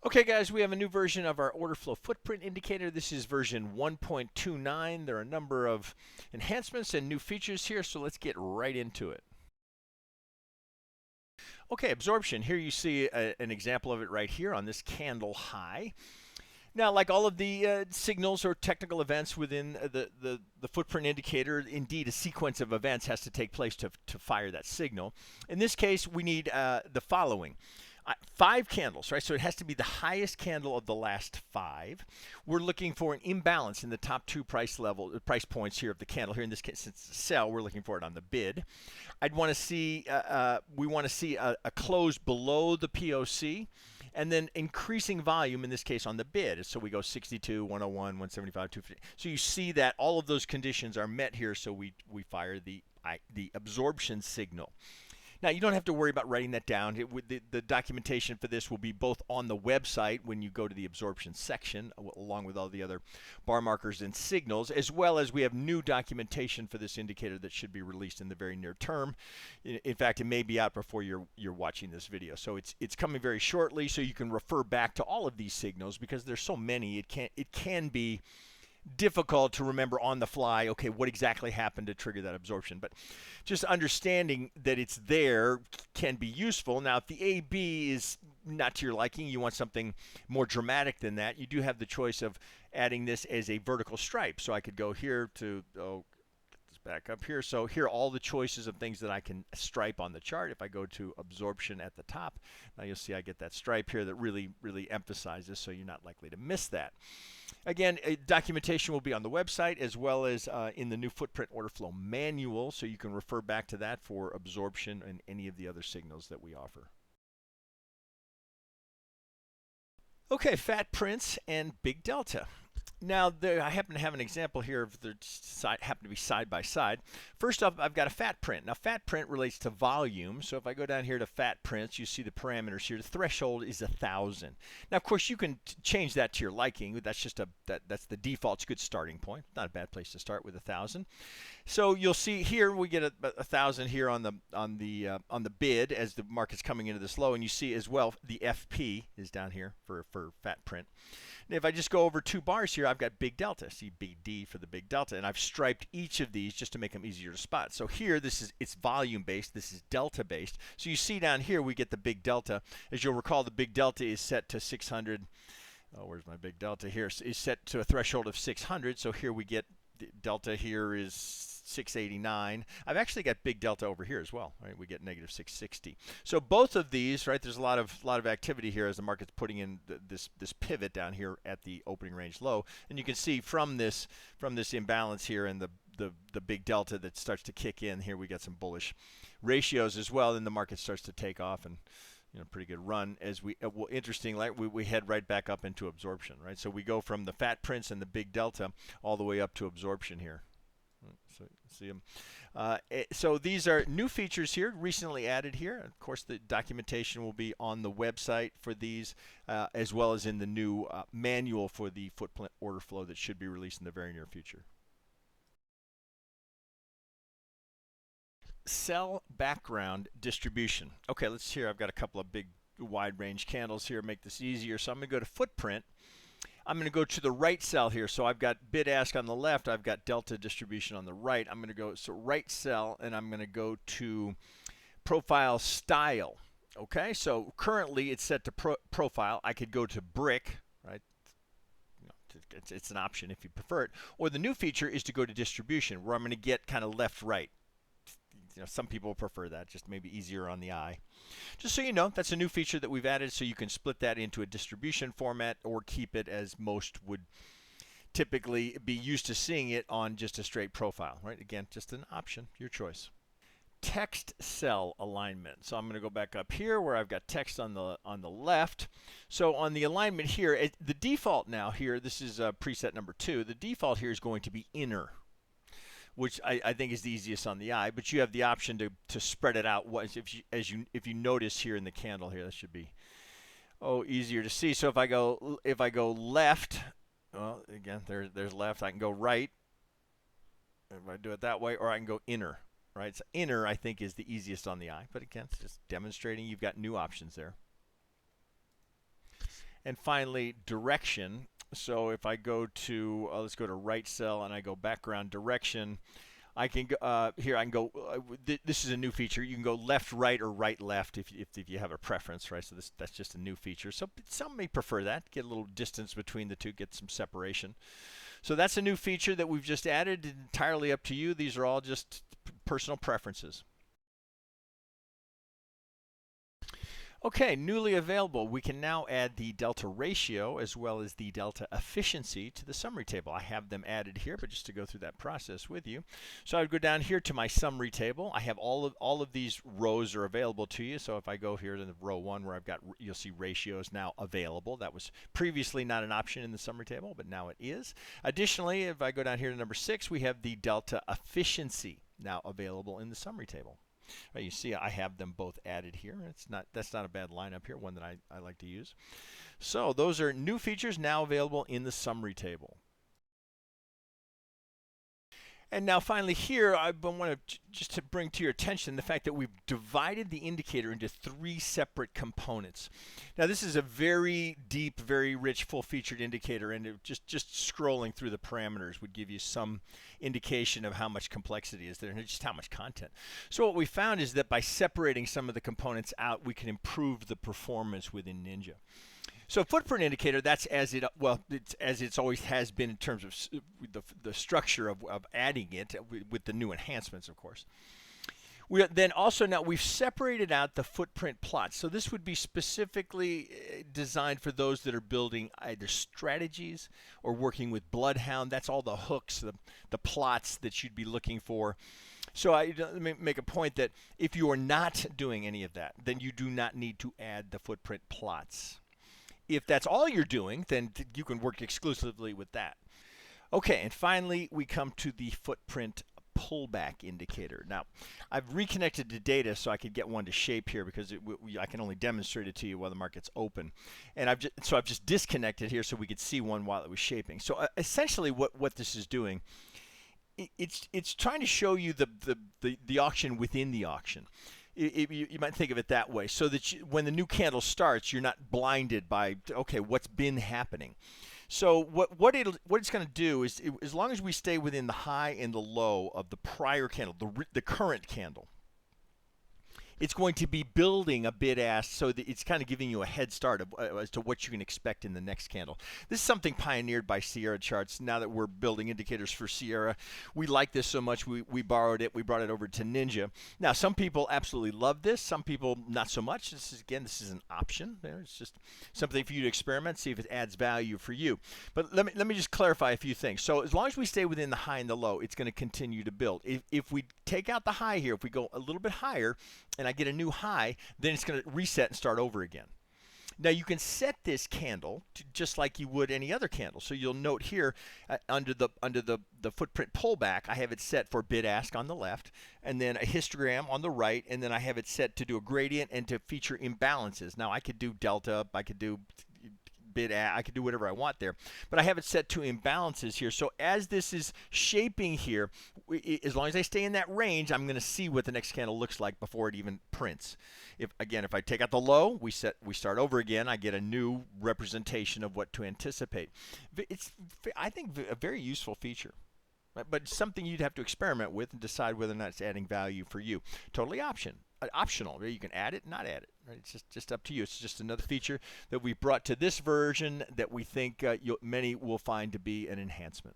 Okay guys, we have a new version of our order flow footprint indicator. This is version 1.29. There are a number of enhancements and new features here, so let's get right into it. Okay, absorption. Here you see an example of it right here on this candle high. Now, like all of the signals or technical events within the footprint indicator, indeed a sequence of events has to take place to fire that signal. In this case, we need the following. 5 candles, right? So it has to be the highest candle of the last 5. We're looking for an imbalance in the top 2 price points here of the candle. Here in this case, since it's a sell, we're looking for it on the bid. I'd want to see, we want to see a close below the POC, and then increasing volume in this case on the bid. So we go 62, 101, 175, 250. So you see that all of those conditions are met here. So we fire the absorption signal. Now, you don't have to worry about writing that down. The documentation for this will be both on the website when you go to the absorption section, along with all the other bar markers and signals, as well as we have new documentation for this indicator that should be released in the very near term. In fact, it may be out before you're watching this video. So it's coming very shortly, so you can refer back to all of these signals because there's so many. It can be difficult to remember on the fly, okay, what exactly happened to trigger that absorption. But just understanding that it's there can be useful. Now, if the AB is not to your liking, you want something more dramatic than that, you do have the choice of adding this as a vertical stripe. So I could go here to, get this back up here. So here are all the choices of things that I can stripe on the chart. If I go to absorption at the top, now you'll see I get that stripe here that really emphasizes, so you're not likely to miss that. Again, documentation will be on the website as well as in the new footprint order flow manual, so you can refer back to that for absorption and any of the other signals that we offer. Okay, fat prints and big delta. Now, I happen to have an example here of the happen to be side by side. First off, I've got a fat print. Now, fat print relates to volume. So if I go down here to fat prints, you see the parameters here. The threshold is 1,000. Now, of course, you can change that to your liking. That's just that's the default. It's a good starting point. Not a bad place to start with 1,000. So you'll see here we get 1,000 here on the bid as the market's coming into this low, and you see as well the FP is down here for fat print. And if I just go over 2 bars here, I've got big delta. See big D for the big delta, and I've striped each of these just to make them easier to spot. So here, it's volume based. This is delta based. So you see down here we get the big delta. As you'll recall, the big delta is set to 600. Oh, where's my big delta here? Is set to a threshold of 600. So here we get delta here is 689. I've actually got big delta over here as well, right? We get negative 660. So both of these, right? There's a lot of activity here as the market's putting in this pivot down here at the opening range low, and you can see from this imbalance here and the big delta that starts to kick in here, we got some bullish ratios as well, and the market starts to take off and pretty good run as well, interestingly, we head right back up into absorption, right? So we go from the fat prints and the big delta all the way up to absorption here. So see them. So these are new features here, recently added here. Of course, the documentation will be on the website for these, as well as in the new manual for the footprint order flow that should be released in the very near future. Cell background distribution. Okay, let's see here. I've got a couple of big wide range candles here, make this easier. So I'm going to go to footprint. I'm going to go to the right cell here. So I've got bid ask on the left. I've got delta distribution on the right. I'm going to go right cell, and I'm going to go to profile style. Okay, so currently it's set to profile. I could go to brick, right? It's an option if you prefer it. Or the new feature is to go to distribution, where I'm going to get kind of left-right. Some people prefer that, just maybe easier on the eye. Just so you know, that's a new feature that we've added, so you can split that into a distribution format or keep it as most would typically be used to seeing it on just a straight profile, right? Again, just an option, your choice. Text cell alignment. So I'm going to go back up here where I've got text on the left. So on the alignment here, the default now here, this is preset number 2. The default here is going to be inner, which I think is the easiest on the eye, but you have the option to spread it out. If you notice here in the candle here, that should be easier to see. So if I go left, well, again there's left. I can go right if I do it that way, or I can go inner. Right, so inner I think is the easiest on the eye, but again, it's just demonstrating you've got new options there. And finally, direction. So if I go to, let's go to right cell and I go background direction, I can go, here I can go, this is a new feature. You can go left, right, or right, left if you have a preference, right? So that's just a new feature. So some may prefer that, get a little distance between the two, get some separation. So that's a new feature that we've just added, entirely up to you. These are all just personal preferences. Okay, newly available, we can now add the delta ratio as well as the delta efficiency to the summary table. I have them added here, but just to go through that process with you. So I would go down here to my summary table. I have all of these rows are available to you. So if I go here to the row 1 where I've got, you'll see ratios now available. That was previously not an option in the summary table, but now it is. Additionally, if I go down here to number 6, we have the delta efficiency now available in the summary table. You see I have them both added here. That's not a bad lineup here, one that I like to use. So those are new features now available in the summary table. And now finally here, I want to just to bring to your attention the fact that we've divided the indicator into 3 separate components. Now this is a very deep, very rich, full-featured indicator, and it just scrolling through the parameters would give you some indication of how much complexity is there and just how much content. So what we found is that by separating some of the components out, we can improve the performance within Ninja. So footprint indicator, that's as it's always has been in terms of the structure of adding it with the new enhancements, of course. Then also now we've separated out the footprint plots. So this would be specifically designed for those that are building either strategies or working with Bloodhound. That's all the hooks, the plots that you'd be looking for. So let me make a point that if you are not doing any of that, then you do not need to add the footprint plots. If that's all you're doing, then you can work exclusively with that. Okay, and finally, we come to the footprint pullback indicator. Now, I've reconnected the data so I could get one to shape here because I can only demonstrate it to you while the market's open. And I've just disconnected here so we could see one while it was shaping. So essentially what this is doing, it's trying to show you the auction within the auction. You might think of it that way, so that when the new candle starts, you're not blinded by, okay, what's been happening. So what it's going to do is, as long as we stay within the high and the low of the prior candle, the current candle, it's going to be building a bid-ask so that it's kind of giving you a head start as to what you can expect in the next candle. This is something pioneered by Sierra Charts. Now that we're building indicators for Sierra, we like this so much we borrowed it. We brought it over to Ninja. Now some people absolutely love this. Some people not so much. This is an option. It's just something for you to experiment, see if it adds value for you. But let me just clarify a few things. So as long as we stay within the high and the low, it's going to continue to build. If we take out the high here, if we go a little bit higher, and I get a new high, then it's going to reset and start over again. Now you can set this candle to just like you would any other candle. So you'll note here under the footprint pullback, I have it set for bid ask on the left, and then a histogram on the right, and then I have it set to do a gradient and to feature imbalances. Now I could do delta, I could do I could do whatever I want there, but I have it set to imbalances here. So as this is shaping here, as long as I stay in that range, I'm going to see what the next candle looks like before it even prints. If I take out the low, we start over again. I get a new representation of what to anticipate. It's, I think, a very useful feature. But something you'd have to experiment with and decide whether or not it's adding value for you. Totally optional. You can add it, not add it. Right? It's just up to you. It's just another feature that we brought to this version that we think many will find to be an enhancement.